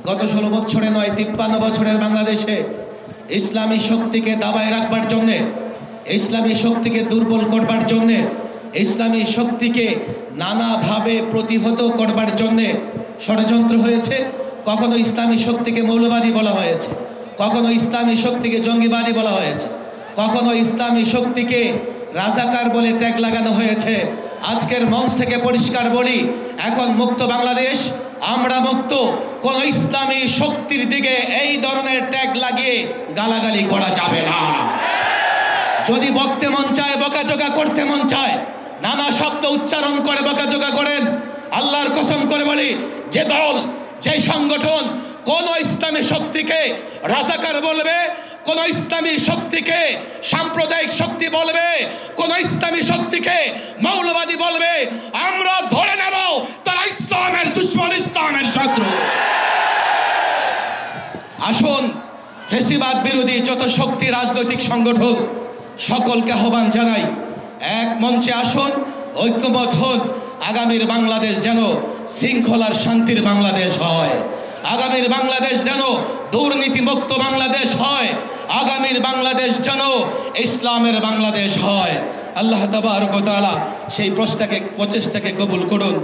গত 16 বছরে নয় 53 বছরের বাংলাদেশে ইসলামী শক্তিকে দাবায় রাখবার জন্যে, ইসলামী শক্তিকে দুর্বল করবার জন্যে, ইসলামী শক্তিকে নানাভাবে প্রতিহত করবার জন্যে ষড়যন্ত্র হয়েছে। কখনো ইসলামী শক্তিকে মৌলবাদী বলা হয়েছে, কখনো ইসলামী শক্তিকে জঙ্গিবাদী বলা হয়েছে, কখনো ইসলামী শক্তিকে রাজাকার বলে ট্যাগ লাগানো হয়েছে। আজকের মঞ্চ থেকে পরিষ্কার বলি, এখন মুক্ত বাংলাদেশ, আমরা মুক্ত। কোন ইসলামী শক্তির দিকে এই ধরনের ট্যাগ লাগিয়ে গালাগালি করা যাবে না। যদি বকতে মন চায়, বকাঝকা করতে মন চায়, নানা শব্দ উচ্চারণ করে বকাঝকা করেন। আল্লাহর কসম করে বলি, যে দল, যে সংগঠন কোন ইসলামী শক্তিকে রাজাকার বলবে, কোন ইসলামী শক্তিকে সাম্প্রদায়িক শক্তি বলবে, কোন ইসলামী শক্তিকে মৌলবাদী বলবে, আমরা ধরে নেব তারা ইসলামের দুশমন, ইসলামের শত্রু। আসুন, ফ্যাসিবাদ বিরোধী যত শক্তি রাজনৈতিক সংগঠন সকলকে আহ্বান জানাই, এক মঞ্চে আসুন, ঐক্যবদ্ধ হন। আগামীর বাংলাদেশ যেন শৃঙ্খলার শান্তির বাংলাদেশ হয়, আগামীর বাংলাদেশ যেন দুর্নীতিমুক্ত বাংলাদেশ হয়, আগামীর বাংলাদেশ যেন ইসলামের বাংলাদেশ হয়। আল্লাহ তাবারক ওয়া তাআলা সেই প্রচেষ্টাকে কবুল করুন।